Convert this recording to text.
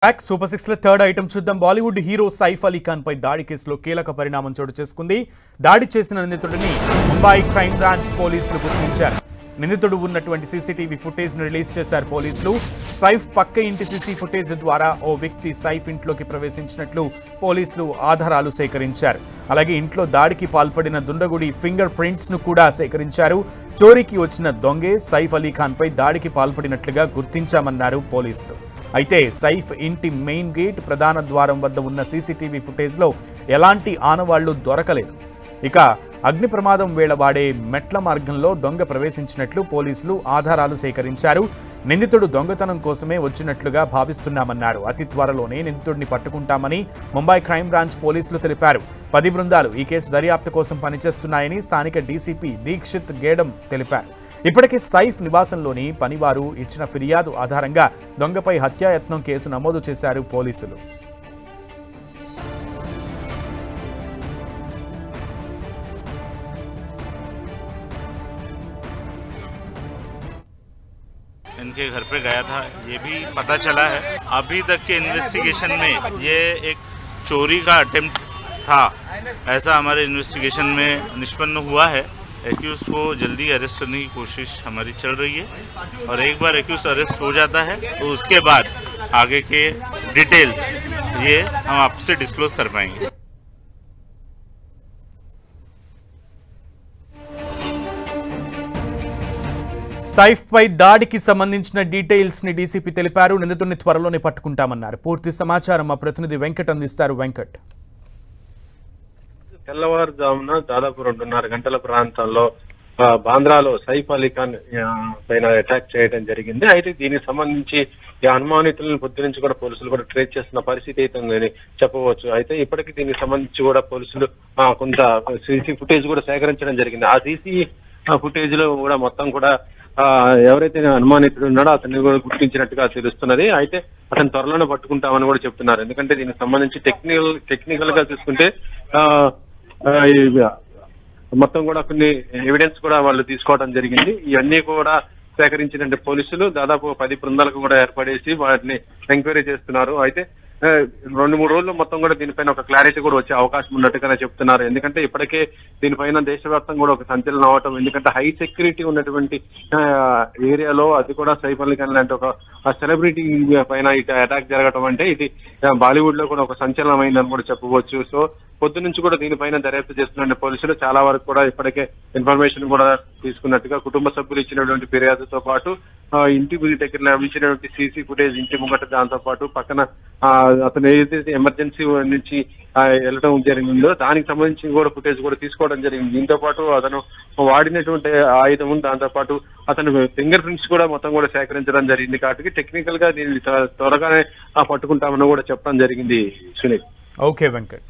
Back super 6 లో third item చూద్దాం. Bollywood hero Saif Ali Khan పై దాడి కేసులో కీలక పరిణామం చోటు చేసుకుంది. దాడి చేసిన నిందితుడిని ముంబై క్రైమ్ బ్రాంచ్ పోలీసులు గుర్తించారు. నిందితుడు ఉన్నటువంటి సీసీటీవీ ఫుటేజ్ ను రిలీజ్ చేశారు పోలీసులు. సైఫ్ పక్క ఇంటి సీసీ ఫుటేజ్ ద్వారా ఓ వ్యక్తి సైఫ్ ఇంట్లోకి ప్రవేశించినట్లు పోలీసులు ఆధారాలు సేకరించారు. అలాగే ఇంట్లో దాడికి పాల్పడిన దుండగుడి ఫింగర్ ప్రింట్స్ ను కూడా సేకరించారు. చోరీకి వచ్చిన దొంగే సైఫ్ అలీ ఖాన్ పై దాడికి పాల్పడినట్లుగా గుర్తించామన్నారు పోలీసులు. అయితే సైఫ్ ఇంటి మెయిన్ గేట్ ప్రధాన ద్వారం వద్ద ఉన్న సీసీటీవీ ఫుటేజ్లో ఎలాంటి ఆనవాళ్లు దొరకలేదు. ఇక అగ్ని ప్రమాదం వేళ వాడే మెట్ల మార్గంలో దొంగ ప్రవేశించినట్లు పోలీసులు ఆధారాలు సేకరించారు. నిందితుడు దొంగతనం కోసమే వచ్చినట్లుగా భావిస్తున్నామన్నారు. అతి త్వరలోనే నిందితుడిని పట్టుకుంటామని ముంబై క్రైమ్ బ్రాంచ్ పోలీసులు తెలిపారు. 10 బృందాలు ఈ కేసు దర్యాప్తు కోసం పనిచేస్తున్నాయని స్థానిక డీసీపీ దీక్షిత్ గేడం తెలిపారు. ఇప్పటికే సైఫ్ నివాసంలోని పనివారు ఇచ్చిన ఫిర్యాదు ఆధారంగా దొంగపై హత్యాయత్నం కేసు నమోదు చేశారు పోలీసులు. इनके घर पे गया था, ये भी पता चला है. अभी तक के इन्वेस्टिगेशन में ये एक चोरी का अटेम्प्ट था, ऐसा हमारे इन्वेस्टिगेशन में निष्पन्न हुआ है. एक्यूज को जल्दी अरेस्ट करने की कोशिश हमारी चल रही है और एक बार एक्यूज अरेस्ट हो जाता है तो उसके बाद आगे के डिटेल्स ये हम आपसे डिस्क्लोज कर पाएंगे. సైఫ్ పై దాడికి సంబంధించిన డీటెయిల్స్ ని డీసీపీ తెలిపారు. నిందితుడిని త్వరలోనే పట్టుకుంటామన్నారు. పూర్తి సమాచారం మా ప్రతినిధి వెంకట్ అందిస్తారు. వెంకట్, తెల్లవారుజామున దాదాపు 2:30 గంటల ప్రాంతాల్లో బాంద్రాలో సైఫ్ అలీ ఖాన్ పైన అటాక్ చేయడం జరిగింది. అయితే దీనికి సంబంధించి ఈ అనుమానితులను పొద్దు నుంచి కూడా పోలీసులు కూడా ట్రేస్ చేస్తున్న పరిస్థితి అయితే ఉందని చెప్పవచ్చు. అయితే ఇప్పటికీ దీనికి సంబంధించి కూడా పోలీసులు కొంత సీసీ ఫుటేజ్ కూడా సేకరించడం జరిగింది. ఆ సీసీ ఫుటేజ్ లో కూడా మొత్తం కూడా ఎవరైతే అనుమానితుడు ఉన్నాడో అతన్ని కూడా గుర్తించినట్టుగా తెలుస్తున్నది. అయితే అతను త్వరలోనే పట్టుకుంటామని కూడా చెప్తున్నారు. ఎందుకంటే దీనికి సంబంధించి టెక్నికల్ గా చూసుకుంటే మొత్తం కూడా కొన్ని ఎవిడెన్స్ కూడా వాళ్ళు తీసుకోవడం జరిగింది. ఇవన్నీ కూడా సేకరించిన పోలీసులు దాదాపు 10 బృందాలకు కూడా ఏర్పడేసి వాటిని ఎంక్వైరీ చేస్తున్నారు. అయితే 2-3 రోజులు మొత్తం కూడా దీనిపైన ఒక క్లారిటీ కూడా వచ్చే అవకాశం ఉన్నట్టుగానే చెప్తున్నారు. ఎందుకంటే ఇప్పటికే దీనిపైన దేశవ్యాప్తంగా కూడా ఒక సంచలనం అవటం, ఎందుకంటే హై సెక్యూరిటీ ఉన్నటువంటి ఏరియాలో అది కూడా సైఫ్ అలీ ఖాన్ లాంటి ఒక సెలబ్రిటీ పైన ఇటు అటాక్ జరగటం అంటే ఇది బాలీవుడ్ లో కూడా ఒక సంచలనం అయిందని కూడా చెప్పవచ్చు. సో పొద్దు నుంచి కూడా దీనిపైన దర్యాప్తు చేస్తున్న పోలీసులు చాలా వరకు కూడా ఇప్పటికే ఇన్ఫర్మేషన్ కూడా తీసుకున్నట్టుగా కుటుంబ సభ్యులు ఇచ్చినటువంటి ఫిర్యాదుతో పాటు ఇంటి దగ్గర లభించినటువంటి సీసీ ఫుటేజ్ ఇంటి ముంగట, దాంతో పాటు పక్కన అతను ఏదైతే ఎమర్జెన్సీ నుంచి వెళ్ళడం జరిగిందో దానికి సంబంధించి కూడా ఫుటేజ్ కూడా తీసుకోవడం జరిగింది. దీంతో పాటు అతను వాడినటువంటి ఆయుధం, దాంతో పాటు అతను ఫింగర్ ప్రింట్స్ కూడా మొత్తం కూడా సేకరించడం జరిగింది. కాబట్టి టెక్నికల్ గా దీన్ని త్వరగానే పట్టుకుంటామని కూడా చెప్పడం జరిగింది. సునీల్. ఓకే వెంకట్.